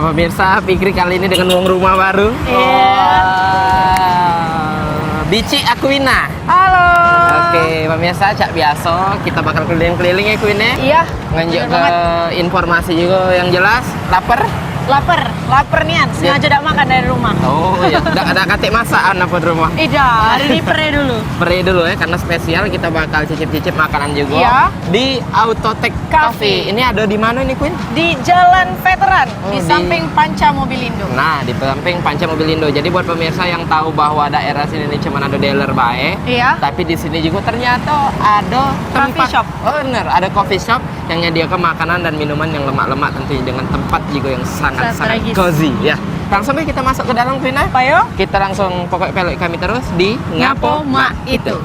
Nah, pemirsa, Fikri kali ini dengan uang rumah baru. Bici Aquina. Halo. Oke, pemirsa, cak biasa kita bakal keliling-keliling ya Queen. Iya. Nganjuk ke informasi juga yang jelas. Lapar nian. Sengaja tidak makan dari rumah. Oh iya, ada katik masakan apa di rumah? Iya, hari ini pere dulu. Pere dulu ya, karena spesial kita bakal cicip-cicip makanan juga. Iya. Di Autotech Cafe. Ini ada di mana ini Queen? Di Jalan Veteran, di- di samping Panca Mobilindo. Nah, di samping Panca Mobilindo. Jadi buat pemirsa yang tahu bahwa daerah sini ini cuma ada dealer bae, Iya. tapi di sini juga ternyata ada tempat Coffee shop. Oh, benar, ada coffee shop yang menyediakan makanan dan minuman yang lemak-lemak tentunya dengan tempat juga yang sangat Strategis. cozy ya. Langsung aja kita masuk ke dalam Queen. Apa yo? Kita langsung pokok pelek kami terus di Ngapo Mak Itu.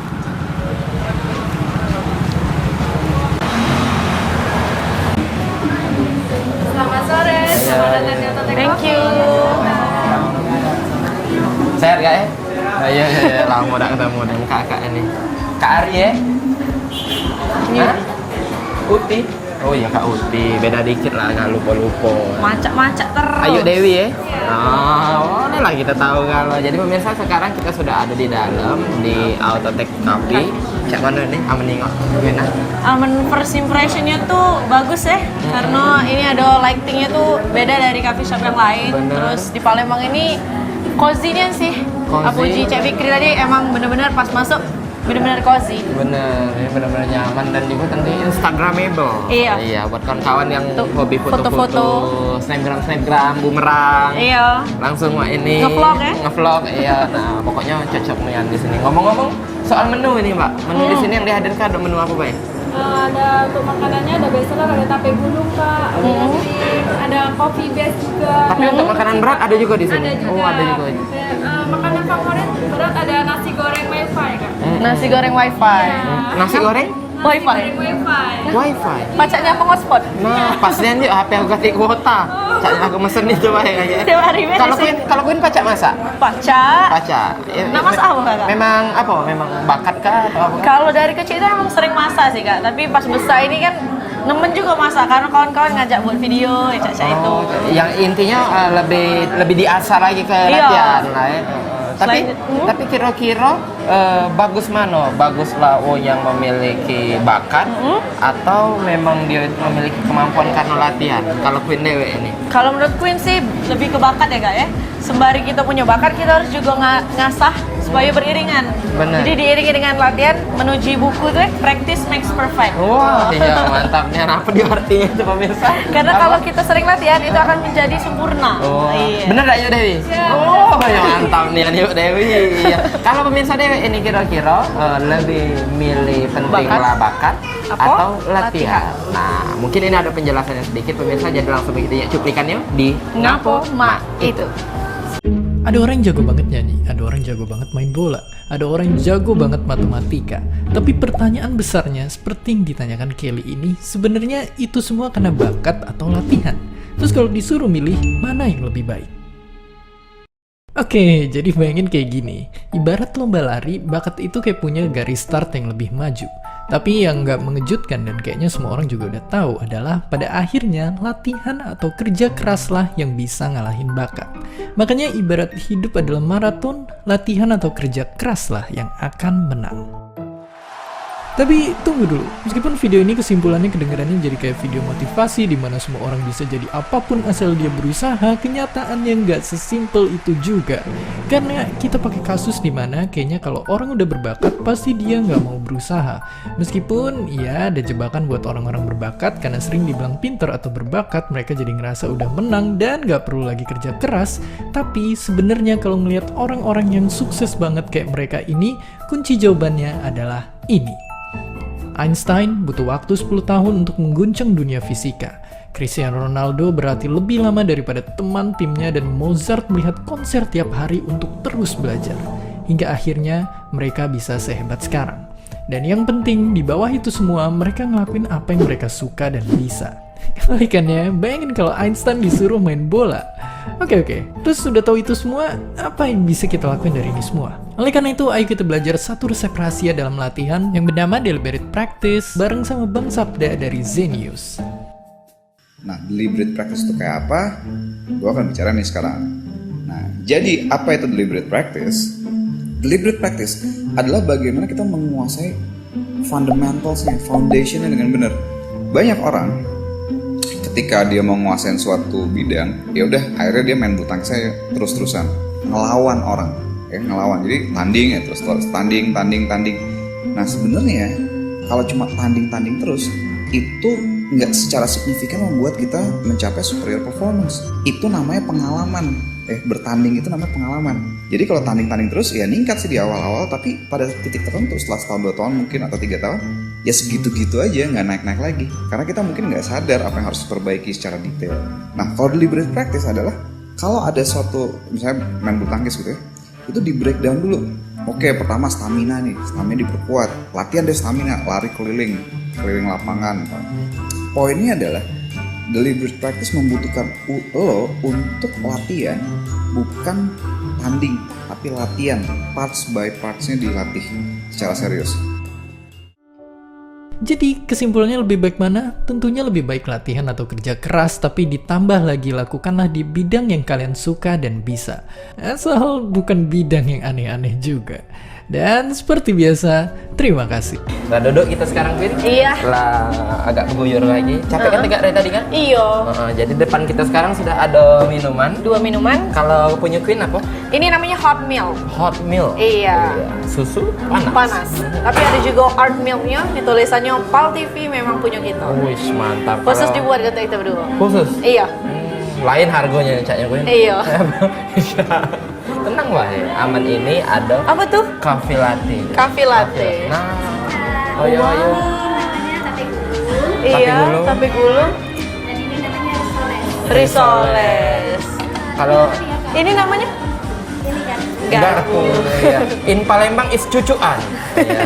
Selamat sore, selamat datang di Autotech Thank Cafe. you. Sehat gak ya? Iya, lama udah ketemu dengan kakak ini. Kak Ari ya? Hah? Uti? Oh iya Kak Uti, beda dikit lah, gak lupa-lupa. Macak-macak terus. Ayo Dewi ya? Oh, boleh lah kita tahu kalau. Jadi pemirsa sekarang kita sudah ada di dalam di Autotech Cafe. Cak mana nih? Aman nengok. Gimana? Aman, first impressionnya tuh bagus ya, karena ini ada lightingnya tuh beda dari coffee shop yang lain. Bener. Terus di Palembang ini cozy-nya sih. Cozy. Apuji Cek Fikri tadi emang bener-bener pas masuk bener-bener cozy. Bener, ini benar-benar nyaman dan juga tentunya instagramable. Iya. Buat kawan-kawan yang Tuh, hobi foto-foto, foto-foto. snapgram, bumerang. Iya. Langsung wah ini Ngevlog ya? Ngevlog, iya. Nah, pokoknya cocok nih di sini. Ngomong-ngomong soal menu ini, Mbak. Menu di sini yang dihadirkan ada menu apa, Mbak? Ada untuk makanannya, ada bestseller, ada tape gulung kak, ada nasi, ada coffee base juga. Tapi untuk makanan berat ada juga di sini. Ada juga. Oh, ada juga. Makanan favorit berat ada nasi goreng wifi kak. Nasi goreng wifi. Nasi goreng? Wifi. Goreng wifi. Wifi. Pacaknya apa hotspot? Nah, pasnya nih HP aku ganti kuota. Cak aku mesen itu Pak aja. Tiap hari beda Kalau sih. Queen pacak masak? Pacak. Pacak. Nah, masak apa, Kak? Memang apa? Memang bakat kah atau apa? Kalau dari kecil itu emang sering masak sih kak, tapi pas besar ini kan nemen juga masak karena kawan-kawan ngajak buat video ya caca itu. Yang intinya lebih diasah lagi ke Iya. latihan lah ya. Tapi Selain- tapi kira-kira bagus mana? Bagus lah yang memiliki bakat atau memang dia memiliki kemampuan karena latihan? Kalau Queen Dewe ini. Kalau menurut Queen sih lebih ke bakat ya kak ya. Sembari kita punya bakat, kita harus juga ngasah supaya beriringan. Bener. Jadi diiringi dengan latihan menuju buku tuh practice makes perfect. Wah, iya mantapnya. Apa dia artinya itu pemirsa? Karena Apa? kalau kita sering latihan itu akan menjadi sempurna. Oh, Iya. bener gak Yuk Dewi? Oh, ya mantap nih Yuk Dewi. Iya. Kalau pemirsa Dewi ini kira-kira lebih milih pentinglah bakat atau latihan? Nah, mungkin ini ada penjelasannya sedikit pemirsa, jadi langsung kita lihat cuplikannya di Ngapo Mak Itu. Ada orang yang jago banget nyanyi, ada orang yang jago banget main bola, ada orang yang jago banget matematika. Tapi pertanyaan besarnya seperti yang ditanyakan Kelly ini, sebenarnya itu semua karena bakat atau latihan. Terus kalau disuruh milih, mana yang lebih baik? Oke, jadi bayangin kayak gini. Ibarat lomba lari, bakat itu kayak punya garis start yang lebih maju. Tapi yang nggak mengejutkan dan kayaknya semua orang juga udah tahu adalah pada akhirnya latihan atau kerja keraslah yang bisa ngalahin bakat. Makanya ibarat hidup adalah maraton, latihan atau kerja keraslah yang akan menang. Tapi tunggu dulu, meskipun video ini kesimpulannya kedengarannya jadi kayak video motivasi di mana semua orang bisa jadi apapun asal dia berusaha, kenyataannya nggak sesimpel itu juga. Karena kita pakai kasus di mana kayaknya kalau orang udah berbakat pasti dia nggak mau berusaha. Meskipun ya ada jebakan buat orang-orang berbakat karena sering dibilang pinter atau berbakat, mereka jadi ngerasa udah menang dan nggak perlu lagi kerja keras. Tapi sebenarnya kalau melihat orang-orang yang sukses banget kayak mereka ini, kunci jawabannya adalah ini. Einstein butuh waktu 10 tahun untuk mengguncang dunia fisika. Cristiano Ronaldo berlatih lebih lama daripada teman timnya dan Mozart melihat konser tiap hari untuk terus belajar. Hingga akhirnya mereka bisa sehebat sekarang. Dan yang penting, di bawah itu semua, mereka ngelakuin apa yang mereka suka dan bisa. Kebalikannya, bayangin kalau Einstein disuruh main bola. Oke, terus sudah tahu itu semua, apa yang bisa kita lakuin dari ini semua? Oleh karena itu, ayo kita belajar satu resep rahasia dalam latihan yang bernama Deliberate Practice bareng sama Bang Sabda dari Zenius. Nah, deliberate practice itu kayak apa? Gue akan bicara nih sekarang. Nah, jadi apa itu deliberate practice? Deliberate practice adalah bagaimana kita menguasai fundamentalsnya, foundationnya dengan benar. Banyak orang ketika dia mau menguasai suatu bidang, ya udah akhirnya dia main bulu tangkis terus-terusan, ngelawan orang, ngelawan. Jadi tanding ya terus tanding. Nah sebenarnya kalau cuma tanding terus itu nggak secara signifikan membuat kita mencapai superior performance. Itu namanya pengalaman. Bertanding itu namanya pengalaman. Jadi kalau tanding terus ya ningkat sih di awal-awal, tapi pada titik tertentu setelah setahun 2 tahun mungkin atau 3 tahun ya segitu-gitu aja, nggak naik-naik lagi. Karena kita mungkin nggak sadar apa yang harus diperbaiki secara detail. Nah kalau deliberate practice adalah kalau ada suatu misalnya main bulu tangkis gitu ya, itu di breakdown dulu. Oke, pertama stamina nih, stamina diperkuat, latihan deh stamina, lari keliling lapangan. Poinnya adalah deliberate practice membutuhkan lo untuk latihan, bukan tanding, tapi latihan, parts by partsnya dilatih secara serius. Jadi kesimpulannya lebih baik mana? Tentunya lebih baik latihan atau kerja keras, tapi ditambah lagi lakukanlah di bidang yang kalian suka dan bisa. Asal bukan bidang yang aneh-aneh juga. Dan seperti biasa, terima kasih. Nah duduk kita sekarang Queen. Iya. Setelah agak keguyur lagi. Capek kan tegak dari tadi kan? Iyo. Jadi depan kita sekarang sudah ada minuman. 2 minuman. Kalau punya Queen apa? Ini namanya hot milk. Hot milk. Iya. Susu panas. Panas. Tapi ada juga art milknya. Ini tulisannya Pal TV memang punya kita. Wih mantap. Khusus Kalau- dibuat kata kita berdua. Khusus? Iya. Lain harganya caknya Queen. Iya. Tenang wah aman ini ada Apa tuh? coffee latte. Coffee latte. Nah, ayo. Iya, gulung. tapi gulung. Risoles. Kalau Ini namanya? garpu, ya. In Palembang is cucuan. Iya.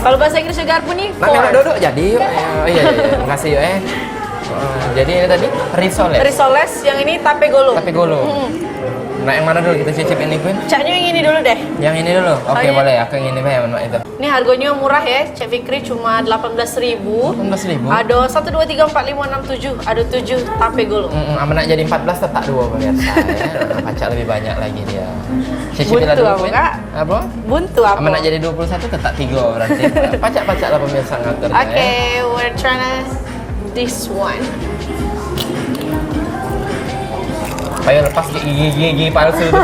Kalau bahasa Inggrisnya garpu nih, Nah, melok duduk jadi yuk. Iya. Makasih yuk jadi ini tadi risoles. Risoles, yang ini tape gulung. Tapi gulung. Nah, yang mana dulu kita cicip ini, Queen? Caknya yang ini dulu deh. Yang ini dulu. Oke, iya. boleh. Aku yang ini Pak, itu. Ini harganya murah ya, Cek Fikri cuma 18.000. 18.000. Ada 1, 2, 3, 4, 5, 6, 7. Ada 7 tape gulung. Aman nak jadi 14 tetap 2 pemirsa ya. Pacak lebih banyak lagi dia. Cicipilah Buntu dulu, apa, Queen. Kak? Apa? Buntu apa? Aman nak jadi 21 tetap 3 berarti. Pacak-pacak lah pemirsa ngatur. Oke, we're trying to this one. Ayo lepas gigi palsu tuh.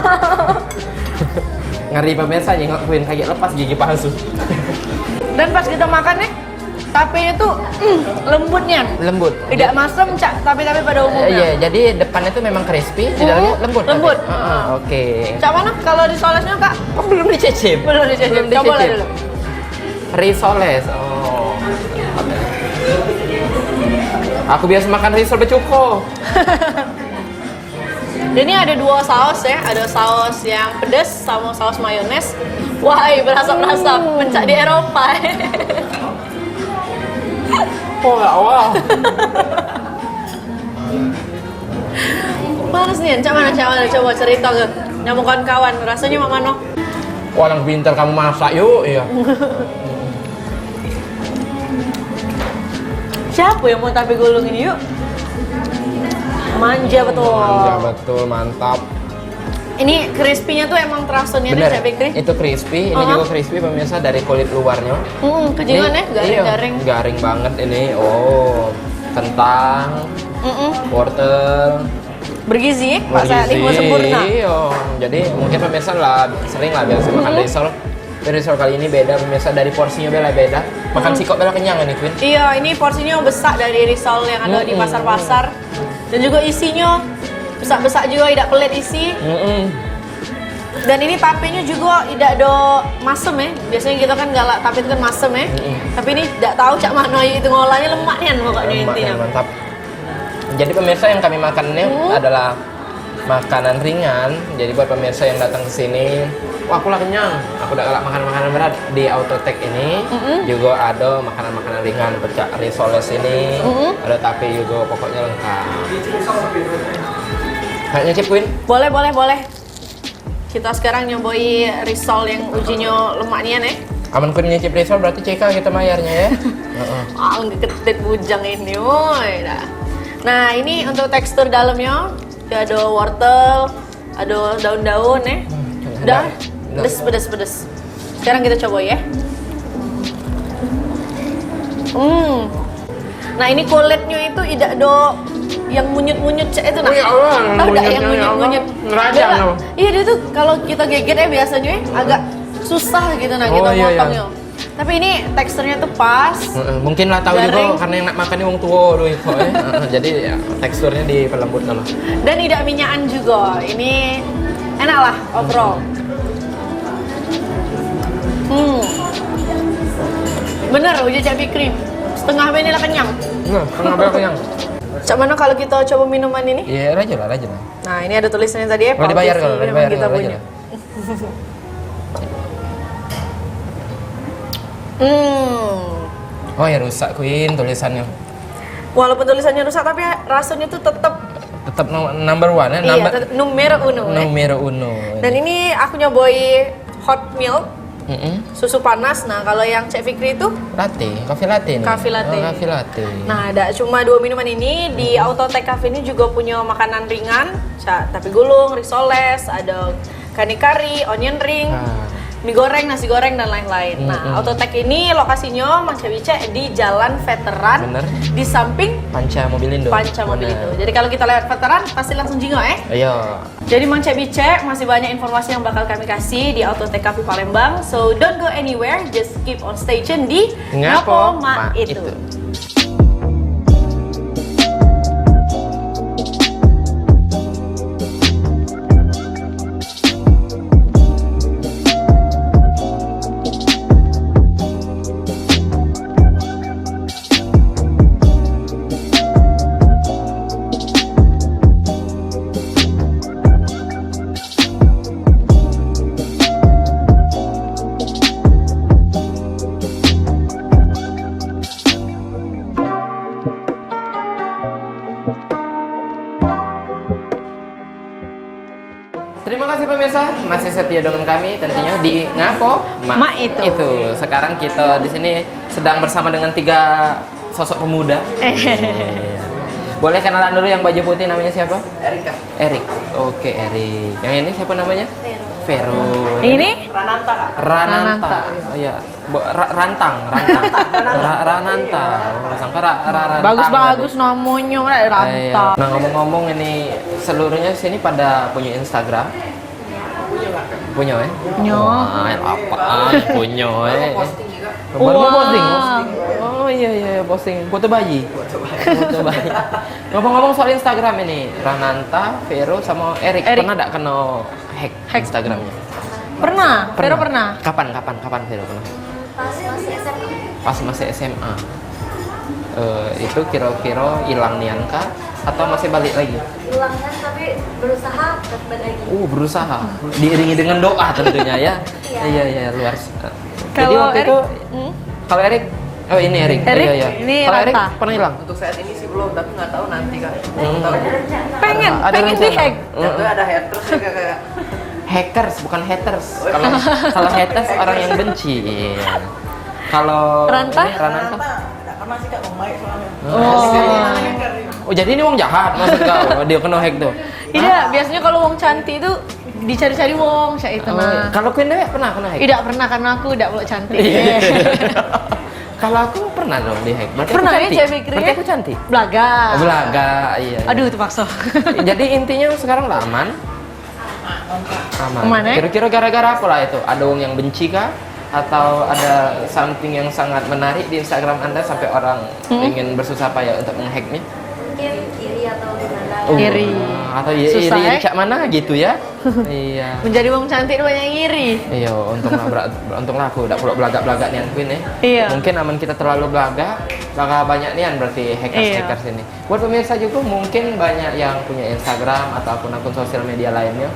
Ngeri pemirsa nengok Queen kayak lepas gigi palsu. Dan pas kita makan nih, tapenya tuh lembutnya. Lembut. Tidak masam, Cak, tapi pada umumnya. Iya, jadi depannya tuh memang crispy, di dalamnya lembut. Lembut. Oke. Cak mana kalau risolesnya, Kak? Oh, belum dicicip. Belum dicicip. Coba lah dulu. Risoles. Oh. Aku biasa makan risol becuko. Dan ini ada 2 saus ya, ada saus yang pedas sama saus mayones. Wah, berasap-rasap, mencak di Eropa. Oh, wow. Panas nih, Cak mana coba cerita ke nyamuk kawan-kawan, rasanya mak mano? Wah, yang pintar kamu masak yuk, iya. Siapa yang mau tape gulung ini yuk? Manja betul. Manja betul, mantap. Ini crispy-nya tuh emang terasa nih, Bener, Cak Fikri. itu crispy, ini juga crispy pemirsa dari kulit luarnya. Kejingan ya, Ini- garing-garing. iya, garing banget ini. Oh, kentang, wortel, Bergizi, Pak Salih mau sempurna. Iya, jadi mungkin pemirsa lah sering lah biasa makan risol. Tapi risol kali ini beda pemirsa, dari porsinya beda. Makan sikok bela kenyang nih Queen. Iya, ini porsinya besar dari risol yang ada di pasar-pasar. Dan juga isinya besar-besar juga, tidak pelit isi. Dan ini tapenya juga tidak ada masem ya. Biasanya kita kan galak tape itu kan masem ya. Tapi ini tidak tahu cak mana itu ngolahnya lemak kan pokoknya Lemak intinya. dan mantap. Jadi pemirsa yang kami makan ini adalah makanan ringan. Jadi buat pemirsa yang datang ke sini, wah aku lah kenyang. Aku udah galak makan makanan berat di Autotech ini. Juga ada makanan-makanan ringan, pecah risoles ini. Ada tape juga, pokoknya lengkap. Kayaknya Cip Queen. Boleh. Kita sekarang nyobain risol yang ujinya lemak nian ya. Aman Queen nyicip risol berarti CK kita bayarnya ya. Ah, ngeketit bujang ini, woi dah. Nah, ini untuk tekstur dalamnya. Ya, ada wortel, ada daun-daun ya. Udah, pedes. Sekarang kita coba ya. Nah, ini kulitnya itu tidak ada yang munyut-munyut itu nah. Oh ya Allah, Tahu nggak yang munyutnya ya munyut-munyut? Allah. Ngerajang Dia- loh. Iya, dia tuh kalau kita geget ya biasanya agak susah gitu nah kita iya, iya. motongnya. Tapi ini teksturnya tuh pas. Mungkin lah tahu juga Garing. karena yang nak makan wong tua dulu itu. Jadi ya, teksturnya diperlembut dulu. Dan tidak minyakan juga. Ini enak lah overall. Bener, udah cabai krim. Setengah ini lah kenyang. Nah, tengah bel kenyang. Cak mana kalau kita coba minuman ini? Iya, aja lah. Nah, ini ada tulisannya tadi ya. Nggak dibayar Paul kalau, Casey, nggak memang dibayar kita kalau, punya. aja lah. Oh ya rusak Queen tulisannya. Walaupun tulisannya rusak tapi rasanya tuh tetap Tetap number one ya, iya, tetap numero uno. numero uno. Dan ini aku nyobain hot milk, Mm-mm. susu panas. Nah, kalau yang Cek Fikri itu Latte, coffee latte nih. Coffee latte. Oh, coffee latte. nah, ada cuma 2 minuman ini. Di Autotech Cafe ini juga punya makanan ringan, tapi gulung, risoles, ada kani-kari, onion ring, mie goreng, nasi goreng, dan lain-lain. Nah, Autotech ini lokasinya Mang Cewice di Jalan Veteran, Bener. di samping Panca Mobilindo. Panca Mobilindo. Jadi kalau kita lewat Veteran, pasti langsung jingo Ayo. Jadi Mang Cewice masih banyak informasi yang bakal kami kasih di Autotech Cafe Palembang. So don't go anywhere, just keep on stay tune di Ngapo Ma Itu. Terima kasih pemirsa, masih setia dengan kami tentunya di Ngapo Ma Itu. Sekarang kita di sini sedang bersama dengan 3 sosok pemuda. Boleh kenalan dulu yang baju putih namanya siapa? Erik. Oke, Erik. Yang ini siapa namanya? Vero. Ini Rananta. Oh iya. Rantang. Rananta. Oh, sangka Rantang. bagus namanya Ranta. Nah, ngomong-ngomong ini seluruhnya sini pada punya Instagram. Punya ya? Punya. Wah, apaan punya ya? Baru mau posting. Oh iya posting foto bayi. Foto bayi. Ngomong-ngomong soal Instagram ini, Rananta, Vero sama Erik pernah enggak kena hack Instagramnya? Pernah. Vero pernah. Kapan Vero pernah? Pas masih SMA. Itu kira-kira hilang nian kah atau masih balik lagi? Hilangkan tapi berusaha balik lagi. Berusaha. Diiringi dengan doa tentunya ya. Iya luar. Jadi Kalau waktu Erik? itu kalau Erik, oh ini Erik. Erik, Iya. ini Kalau Erik Ranta. pernah hilang? Untuk saat ini sih belum, tapi nggak tahu nanti kak. Pengen Ada di rencana? hack. Itu ada haters ya kayak. Hackers bukan haters. Kalau haters orang yang benci. Iya. Kalau Ranta? ini Rananta. Nggak pernah sih kak membaik soalnya. Oh jadi ini wong jahat maksud kau? Dia kena hack tuh. Iya, biasanya kalau wong cantik itu dicari-cari wong itu nah. Kalau Queen Dewi pernah kena hack? Tidak pernah karena aku tidak mau cantik. Kalau aku pernah dong di hack. Berarti Pernah aku ya, cantik. Cek Fikri? Berarti aku cantik. Belaga. Belaga, iya. Aduh, terpaksa. Jadi intinya sekarang lah aman. Aman, ya? Kira-kira gara-gara apa lah itu? Ada orang yang benci kah? Atau ada something yang sangat menarik di Instagram Anda sampai orang ingin bersusah payah untuk menghacknya? Iri atau gimana? Iri. Atau Susah, iri ya? cak mana gitu ya? Iya. Menjadi wong cantik itu banyak yang iri. Iya, untunglah aku udah pulau belagak-belagak nian Queen ya. Iya. Mungkin aman kita terlalu belagak banyak nian berarti hackers ini. Buat pemirsa juga mungkin banyak yang punya Instagram atau akun-akun sosial media lainnya.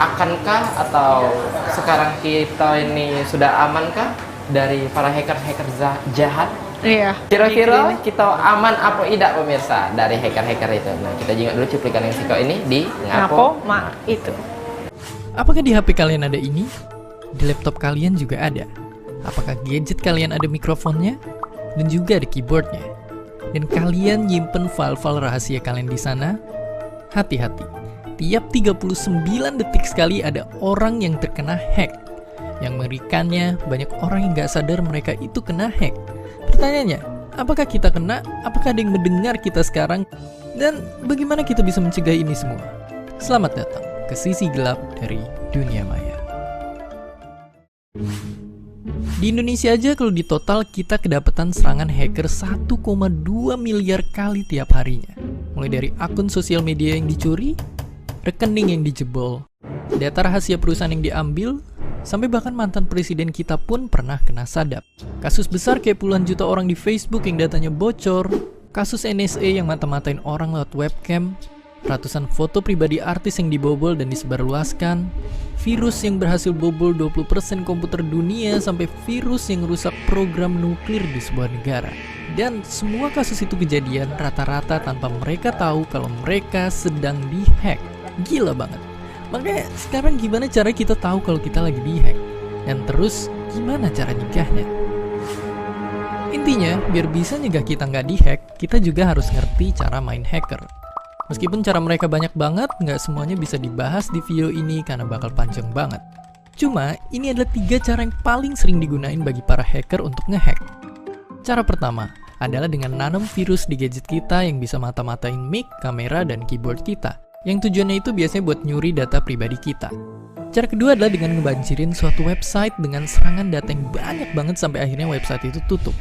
Akankah atau sekarang kita ini sudah amankah dari para hacker jahat? Iya. Kira-kira kita aman apa tidak pemirsa dari hacker itu? Nah, kita jingat dulu cuplikan yang siko ini di Ngapo Ma Itu. Apakah di HP kalian ada ini? Di laptop kalian juga ada? Apakah gadget kalian ada mikrofonnya? Dan juga ada keyboardnya? dan kalian nyimpen file-file rahasia kalian di sana, hati-hati. Tiap 39 detik sekali ada orang yang terkena hack. Yang mengerikannya, banyak orang yang gak sadar mereka itu kena hack. Pertanyaannya, apakah kita kena? Apakah ada yang mendengar kita sekarang? Dan bagaimana kita bisa mencegah ini semua? Selamat datang ke sisi gelap dari dunia maya. Di Indonesia aja kalau di total kita kedapatan serangan hacker 1,2 miliar kali tiap harinya. Mulai dari akun sosial media yang dicuri, rekening yang dijebol, data rahasia perusahaan yang diambil, sampai bahkan mantan presiden kita pun pernah kena sadap. Kasus besar kayak puluhan juta orang di Facebook yang datanya bocor, kasus NSA yang mata-matain orang lewat webcam, ratusan foto pribadi artis yang dibobol dan disebarluaskan, virus yang berhasil bobol 20% komputer dunia, sampai virus yang rusak program nuklir di sebuah negara. Dan semua kasus itu kejadian rata-rata tanpa mereka tahu kalau mereka sedang dihack. Gila banget. Makanya sekarang gimana cara kita tahu kalau kita lagi dihack? Dan terus gimana cara nyegahnya? Intinya, biar bisa nyegah kita nggak dihack, kita juga harus ngerti cara main hacker. Meskipun cara mereka banyak banget, nggak semuanya bisa dibahas di video ini karena bakal panjang banget. Cuma, ini adalah 3 cara yang paling sering digunain bagi para hacker untuk ngehack. Cara pertama adalah dengan nanam virus di gadget kita yang bisa mata-matain mic, kamera, dan keyboard kita. Yang tujuannya itu biasanya buat nyuri data pribadi kita. Cara kedua adalah dengan ngebanjirin suatu website dengan serangan data yang banyak banget sampai akhirnya website itu tutup.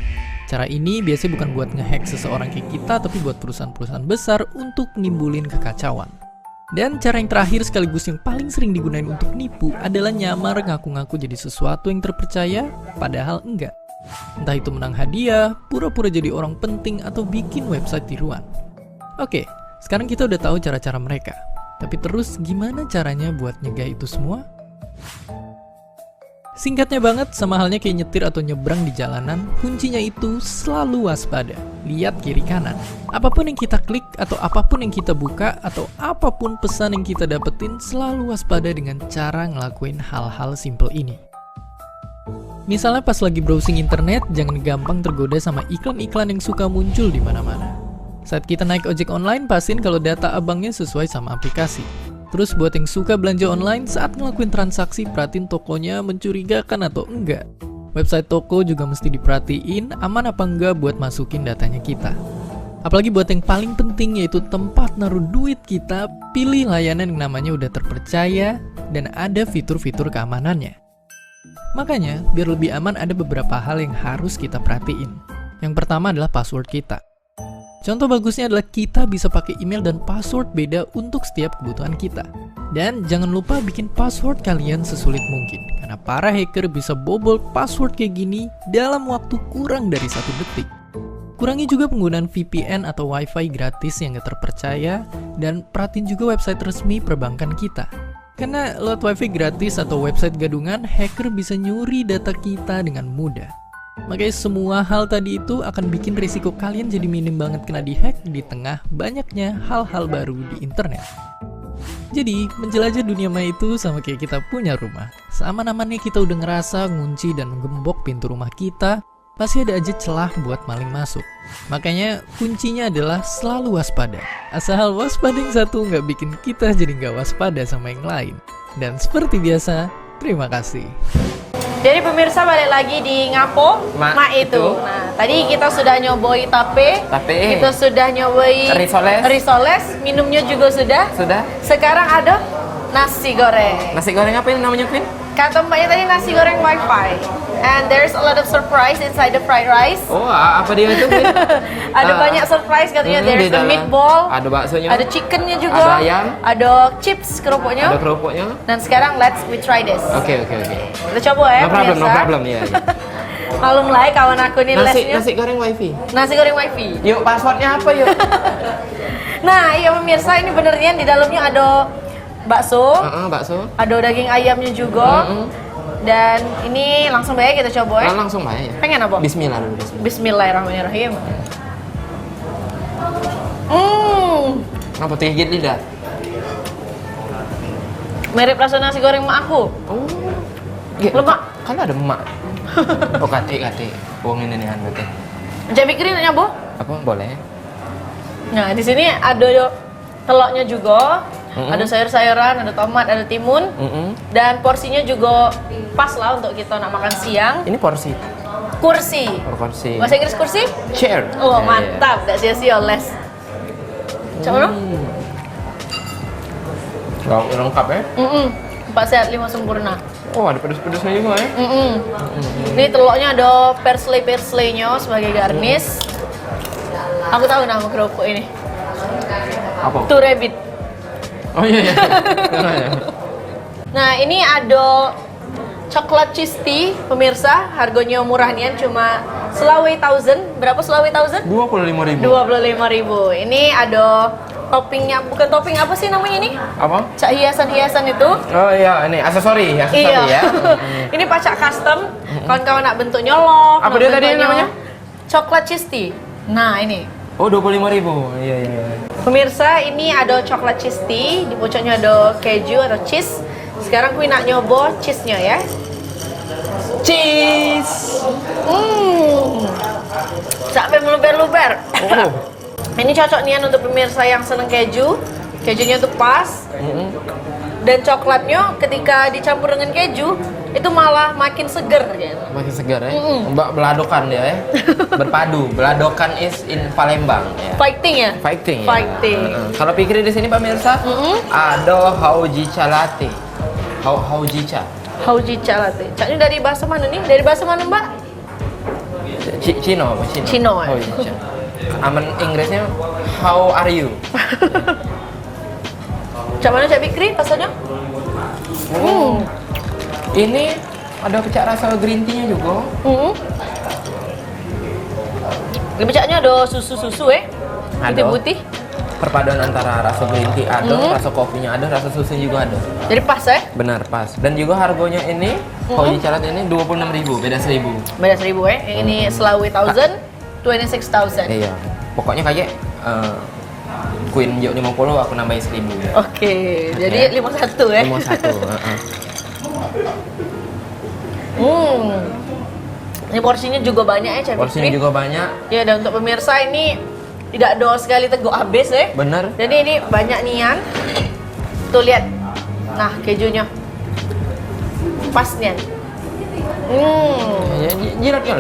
Cara ini biasanya bukan buat ngehack seseorang kayak kita, tapi buat perusahaan-perusahaan besar untuk nimbulin kekacauan. Dan cara yang terakhir sekaligus yang paling sering digunain untuk nipu adalah nyamar ngaku-ngaku jadi sesuatu yang terpercaya, padahal enggak. Entah itu menang hadiah, pura-pura jadi orang penting, atau bikin website tiruan. Oke, sekarang kita udah tahu cara-cara mereka. Tapi terus gimana caranya buat nyegah itu semua? Singkatnya banget, sama halnya kayak nyetir atau nyebrang di jalanan, kuncinya itu selalu waspada. Lihat kiri kanan. Apapun yang kita klik, atau apapun yang kita buka, atau apapun pesan yang kita dapetin, selalu waspada dengan cara ngelakuin hal-hal simple ini. Misalnya pas lagi browsing internet, jangan gampang tergoda sama iklan-iklan yang suka muncul di mana-mana. Saat kita naik ojek online, pastiin kalau data abangnya sesuai sama aplikasi. Terus buat yang suka belanja online, saat ngelakuin transaksi, perhatiin tokonya mencurigakan atau enggak. Website toko juga mesti diperhatiin, aman apa enggak buat masukin datanya kita. Apalagi buat yang paling penting, yaitu tempat naruh duit kita, pilih layanan yang namanya udah terpercaya dan ada fitur-fitur keamanannya. Makanya, biar lebih aman ada beberapa hal yang harus kita perhatiin. Yang pertama adalah password kita. Contoh bagusnya adalah kita bisa pakai email dan password beda untuk setiap kebutuhan kita. Dan jangan lupa bikin password kalian sesulit mungkin, karena para hacker bisa bobol password kayak gini dalam waktu kurang dari 1 detik. Kurangi juga penggunaan VPN atau Wi-Fi gratis yang gak terpercaya, dan perhatiin juga website resmi perbankan kita. Karena lewat Wi-Fi gratis atau website gadungan, hacker bisa nyuri data kita dengan mudah. Makanya semua hal tadi itu akan bikin risiko kalian jadi minim banget kena dihack di tengah banyaknya hal-hal baru di internet. Jadi, menjelajah dunia maya itu sama kayak kita punya rumah. Sama namanya kita udah ngerasa ngunci dan menggembok pintu rumah kita, pasti ada aja celah buat maling masuk. Makanya kuncinya adalah selalu waspada. Asal waspada yang satu nggak bikin kita jadi nggak waspada sama yang lain. Dan seperti biasa, terima kasih. Jadi pemirsa, balik lagi di Ngapo Mak itu. Nah, tadi kita sudah nyoboi tape, kita sudah nyoboi risoles, minumnya juga sudah. Sekarang ada nasi goreng. Nasi goreng apa ini namanya, Queen? Kata mbaknya tadi nasi goreng wifi. And there's a lot of surprise inside the fried rice. Oh, apa dia itu, Queen? Ada banyak surprise katanya. There's a meatball, ada baksonya, ada chickennya juga, ada ayam, ada chips kerupuknya. ada kerupuknya. Dan sekarang we try this. Oke. Kita coba ya, No problem, ya. Malum lah kawan aku nih lesnya. Nasi goreng wifi. Nasi goreng wifi. Yuk, passwordnya apa yuk? Nah, iya pemirsa, ini benernya di dalamnya ada bakso, bakso. ada daging ayamnya juga. Dan ini langsung baik kita coba ya. Langsung baik ya. Pengen apa? Bismillah dulu. Bismillahirrahmanirrahim. Apa tuh gigit lidah? Mirip rasa nasi goreng mak aku. Oh. Lemak. Kan ada emak. Oh, kate. Uang ini nih berarti. Cak Fikri nanya, Bu? Apa boleh? Nah, di sini ada telurnya juga, ada sayur-sayuran, ada tomat, ada timun, dan porsinya juga pas lah untuk kita nak makan siang. Ini porsi. Kursi. Porsi. Bahasa Inggris kursi? Chair. Oh, Ya, mantap. Tak sia-sia les. Cak mana? Wow, lengkap ya. 4 sehat 5 sempurna. Oh, ada pedas-pedasnya juga ya. Ini telurnya ada parsley-nya sebagai garnish. Aku tahu nama kerupuk ini. Apa? Two rabbit. Oh iya iya. Ya. Nah, ini ada coklat cheese tea, pemirsa. Harganya murah nian, cuma Selawe 1000. Berapa Selawe 1000? 25.000. 25.000. Ini ada toppingnya, bukan topping, apa sih namanya ini? Apa? Cak hiasan-hiasan itu. Oh iya, ini aksesori ya. Iya. Ini pacak custom. Kawan-kawan nak bentuk nyolok. Apa nak dia tadi bentuknya namanya? Coklat cheese tea. Nah, ini. Oh, 25.000. Iya iya. Pemirsa, ini ada coklat cheese tea, di pucuknya ada keju atau cheese. Sekarang aku nak nyoba cheese-nya ya. Cheese. Sampai meluber-luber. Oh. Ini cocok nian untuk pemirsa yang seneng keju. Kejunya tuh pas. Dan coklatnya ketika dicampur dengan keju, itu malah makin seger gitu. Makin segar ya. Mbak beladokan dia ya. Berpadu. Beladokan is in Palembang ya. Fighting ya? Fighting. Ya. Fighting. Kalau pikir di sini pemirsa, ada haujicha latte. Haujicha. Haujicha latte. Caknya dari bahasa mana nih? Dari bahasa mana, Mbak? Cino. Cino, ya? Haujicha. Aman Inggrisnya how are you? Cak mana Cak Fikri rasanya? Ini ada pecah rasa green tea-nya juga. Di pecaknya ada susu-susu Ada. putih-putih. Perpaduan antara rasa green tea ada, rasa kopinya ada, rasa susunya juga ada. Jadi pas ya? Benar pas. Dan juga harganya ini, haujicha latte ini 26.000, beda 1.000. Beda 1000 ya. Yang ini Selawe 1000, 26,000. Iya. Pokoknya kayak Queen Jok 50 aku nambahin 1.000. Oke, jadi 51 ya. 51. Ini porsinya juga banyak ya, Cak Porsinya Fikri. juga banyak. Ya, dan untuk pemirsa ini tidak do sekali teguk habis ya. Bener. Jadi ini banyak nian. Tuh lihat. Nah, kejunya. Pas nian. Ya, jilat lo.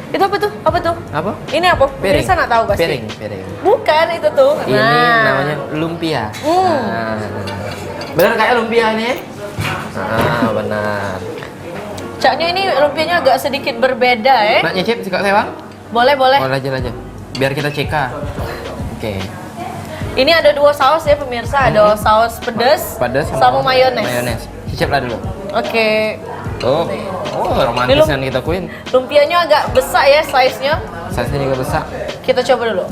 Itu apa tuh? Apa tuh? Apa? Ini apa? Piring. Pemirsa nggak tahu pasti. Piring. Bukan itu tuh. Ini Nah. namanya lumpia. Nah. Bener kayak lumpia nih? Benar. Caknya ini lumpianya agak sedikit berbeda ya. Nak nyicip si Kak Sewang? Boleh. Oh, aja. Biar kita ceka. Oke. Ini ada 2 saus ya pemirsa. Ada saus pedas, Pedas sama mayones. Mayones. Cicip lah dulu. Oke. Tuh. Oh, romantis yang kita Queen. Lumpianya agak besar ya size-nya. Size-nya juga besar. Kita coba dulu.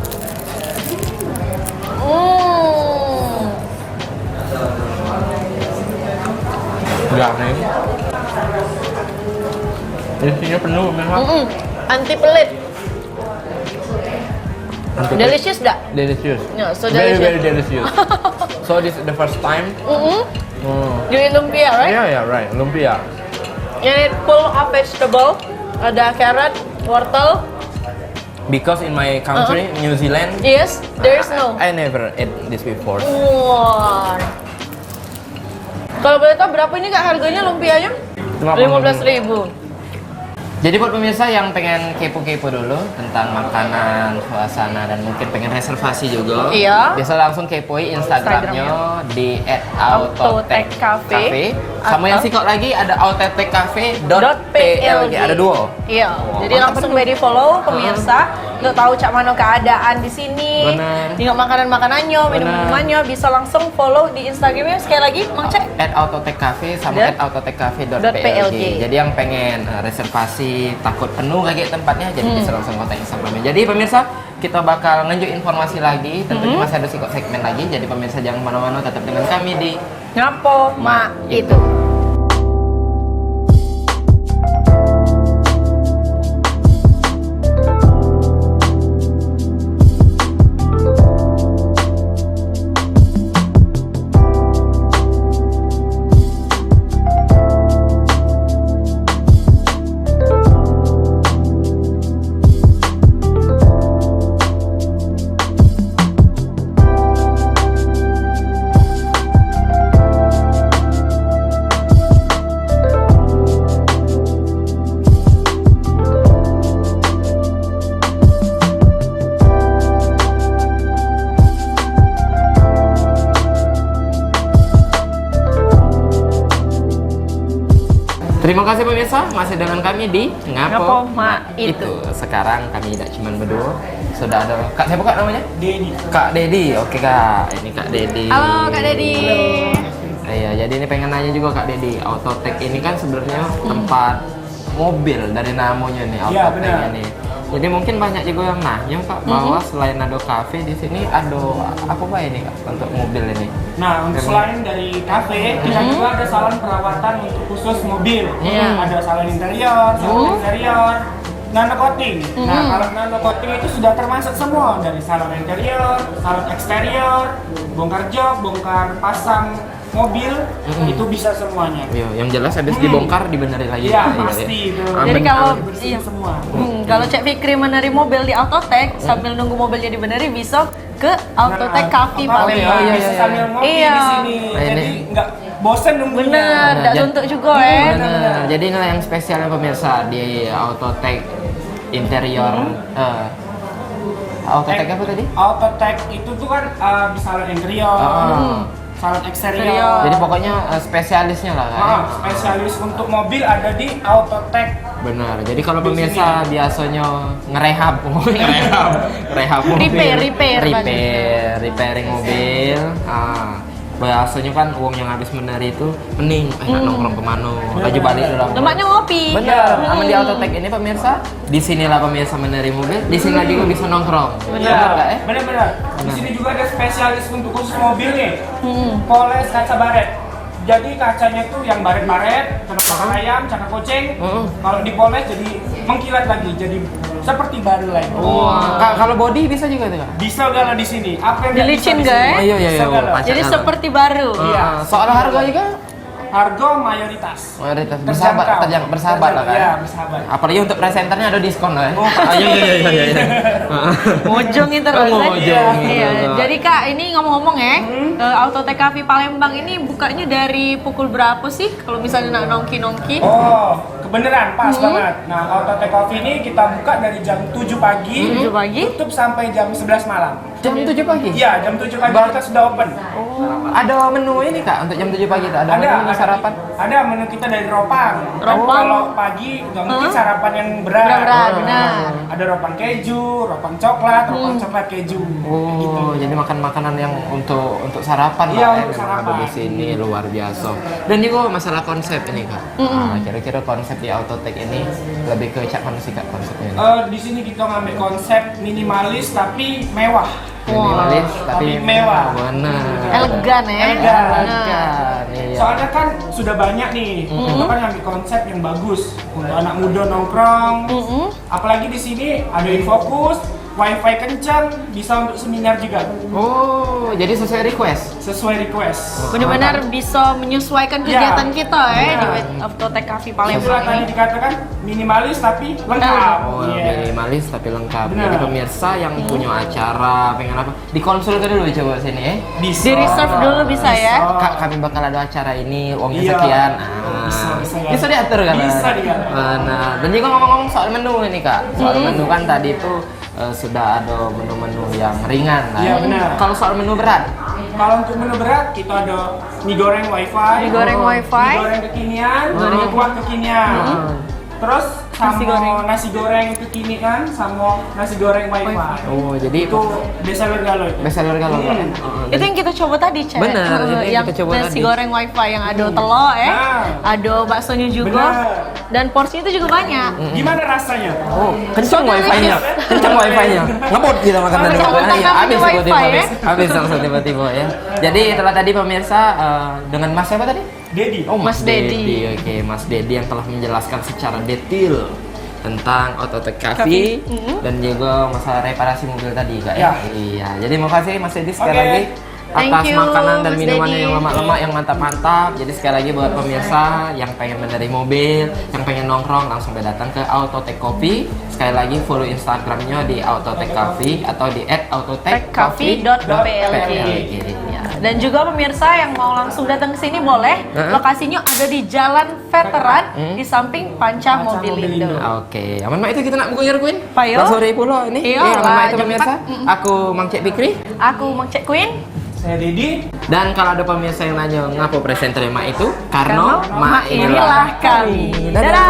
Garing. Isinya penuh memang. Anti pelit. Delicious dah. Delicious. Yeah, so Very delicious. delicious. So this is the first time. Jadi lumpia, right? Yeah, right. Lumpia. Ini full of vegetable. Ada carrot, wortel. Because in my country, New Zealand, Yes, there is no. I never ate this before. Wah. Kalau boleh tahu berapa ini Kak harganya lumpianya? 15.000. Jadi buat pemirsa yang pengen kepo-kepo dulu tentang makanan, suasana, dan mungkin pengen reservasi juga, Iya. bisa langsung kepoin Instagramnya di @autotechcafe. Sama yang sikot lagi ada autotechcafe.plg. Ada 2. Iya. Wah, Jadi mantap langsung bener. ready follow pemirsa. Untuk tahu cak mana keadaan di sini. Bener. Tengok makanan-makanannya, minum-minumannya bisa langsung follow di Instagramnya. Sekali lagi, Mang Cek. @autotechcafe sama Dan @autotechcafe.plg. .plg. Jadi yang pengen reservasi takut penuh kayak tempatnya, jadi bisa langsung kontak Instagramnya. Jadi pemirsa, kita bakal nunjuk informasi lagi. Tentunya masih ada sikot segmen lagi. Jadi pemirsa jangan kemana-mana, tetap dengan kami di Ngapo mak itu. Terima kasih pemirsa, masih dengan kami di Ngapo Ngapo Ma Ma Itu. Sekarang kami tidak cuma berdua, sudah ada Kak, siapa Kak namanya? Dedi. Kak Dedi. Oke Kak, ini Kak Dedi. Halo Kak Dedi. Iya, jadi ini pengen nanya juga Kak Dedi. Autotech ini kan sebenarnya tempat mobil dari namanya nih, Iya, Autotech benar. ini. Jadi mungkin banyak juga yang nanya Kak bahwa selain ada kafe di sini ada apa Pak ini Kak untuk mobil ini? Nah, untuk selain dari kafe, kita juga ada salon perawatan untuk khusus mobil. Ada salon interior, salon eksterior, nano coating. Nah, kalau nano coating itu sudah termasuk semua dari salon interior, salon eksterior, bongkar jok, bongkar pasang mobil, itu bisa semuanya. Iya, yang jelas habis dibongkar dibenerin lagi. Iya, Kak. pasti itu. Amin, Jadi kalau amin. Bersihin semua. Kalau Cek Fikri meneri mobil di Autotech sambil nunggu mobilnya dibeneri bisa ke Autotech Cafe Palembang. iya, Bisa sambil ngopi Iya. di sini. Nah, Jadi ini. nggak bosen nunggunya. Bener, tidak jadi- suntuk juga Bener. Jadi inilah yang spesialnya pemirsa di Autotech interior. Autotech apa tadi? Autotech itu tuh kan salon interior, salon eksterior. Jadi pokoknya spesialisnya lah kan? Spesialis untuk mobil ada di Autotech. Benar. Jadi kalau Di pemirsa biasanya ngerehab mobil, repairing mobil. Biasanya kan uang yang habis menari itu mending nggak nongkrong kemana, baju balik dulu. Lemaknya ngopi. Bener, aman di Autotech ini pemirsa, di sinilah pemirsa menari mobil, di sini juga bisa nongkrong. Benar nggak Benar-benar. Di sini juga ada spesialis untuk khusus mobil nih. Poles kaca baret. Jadi kacanya tuh yang baret-baret, kena pakan ayam, cakar kucing. Kalau dipoles jadi mengkilat lagi, jadi seperti baru lagi. Wah, kalau body bisa juga tuh Kak? Bisa galau di sini. Apa yang nggak Dilicin bisa di nggak, sini? ya? Iya, Bisa galau. Jadi seperti baru. Iya. Soal harga juga Harga mayoritas. mayoritas Terjangkau. bersahabat lah kan. Iya, bersahabat. Apalagi untuk presenternya ada diskon lah ya. Oh, Iya. Mojong itu terus. Mojong, Iya. gitu. Jadi Kak, ini ngomong-ngomong ya, Autotech Cafe Palembang ini bukanya dari pukul berapa sih? Kalau misalnya nak nongki-nongki? Oh, kebenaran, pas banget. Nah, Autotech Coffee ini kita buka dari jam 7 pagi, 7 pagi? tutup sampai jam 11 malam. Jam 7 pagi? Iya, jam 7 pagi kita sudah open. Ada menu ini Kak untuk jam 7 pagi tuh? Ada menu sarapan? Ada menu kita dari ropang. Ropang? Kalau pagi nggak mungkin sarapan yang berat. Berat, benar. Ada ropang keju, ropang coklat, ropang coklat keju. Gitu. Oh, jadi makan makanan yang untuk sarapan Iya, lah ya, untuk memang ada sarapan. di sini luar biasa. Dan juga masalah konsep ini Kak. Kira-kira konsep di Autotech ini lebih ke cak mana sih Kak konsepnya ini? Di sini kita ngambil konsep minimalis tapi mewah. Minimalis tapi mewah. Benar. Elegan ya. Elegan. Elegan, iya. Soalnya kan sudah banyak nih, kita kan ngambil konsep yang bagus untuk anak muda nongkrong. Apalagi di sini ada Infokus, wifi kencang, bisa untuk seminar juga, Oh, jadi sesuai request. sesuai request. Benar-benar bisa menyesuaikan Iya. kegiatan kita ya di Iya. Autotech Cafe Itulah Palembang tadi ini. dikatakan minimalis tapi lengkap. Oh, Iya. minimalis tapi lengkap. Benar. Jadi pemirsa yang punya acara, pengen apa? Dikonsulkan dulu coba sini ya. Bisa. Di reserve dulu bisa ya? Kak, kami bakal ada acara ini, uangnya Iya. sekian. Bisa diatur kan? Bisa diatur. Nah, dan juga ngomong-ngomong soal menu ini Kak. Soal menu kan tadi itu sudah ada menu-menu yang ringan lah. Iya, benar. Kalau soal menu berat, Kalau untuk menu berat kita ada mie goreng wifi, Mie goreng wifi. mie goreng kekinian, mie kuah kekinian. Terus sama nasi goreng kekinian sama nasi goreng wifi. oh jadi Itu bestseller galau itu. bestseller kalau Kak. Itu yang kita coba tadi, Cek. Bener, itu yang yang kita coba nasi tadi. goreng wifi yang ada telur ada baksonya juga. Bener. Dan porsinya itu juga banyak. Gimana rasanya? Oh, kencang Soalnya wifi-nya. Kencang wifi-nya. Ngebut kita makan tadi. Mentang-mentang Iya, kami habis wifi, tiba-tiba ya. habis langsung tiba-tiba ya. Jadi itulah tadi pemirsa dengan Mas siapa tadi? Dedi. Oh, Mas Dedi. Oke, Mas Dedi yang telah menjelaskan secara detail tentang Autotech Cafe dan juga masalah reparasi mobil tadi Kak ya. Iya. Jadi makasih Mas Dedi sekali Oke. lagi Thank atas you, makanan dan Mas minumannya Dedi. yang lemak-lemak yang mantap-mantap. Jadi sekali lagi buat pemirsa yang pengen mendari mobil, yang pengen nongkrong langsung datang ke Autotech Coffee. Sekali lagi follow Instagramnya di Autotech Cafe atau di techcafe.plg. Ya. Dan juga pemirsa yang mau langsung datang ke sini boleh. Lokasinya ada di Jalan Veteran di samping Panca Mobilindo. Oke, aman mak itu kita nak buka Queen. Pak, yo. Sore pula ini. Iya, aman mak lah, itu jam pemirsa. Aku Mang Cek Fikri. Aku Mang Cek Queen. Saya Dedi. Dan kalau ada pemirsa yang nanya ngapa presenter Mak itu, karena Mak inilah kami. Dadah.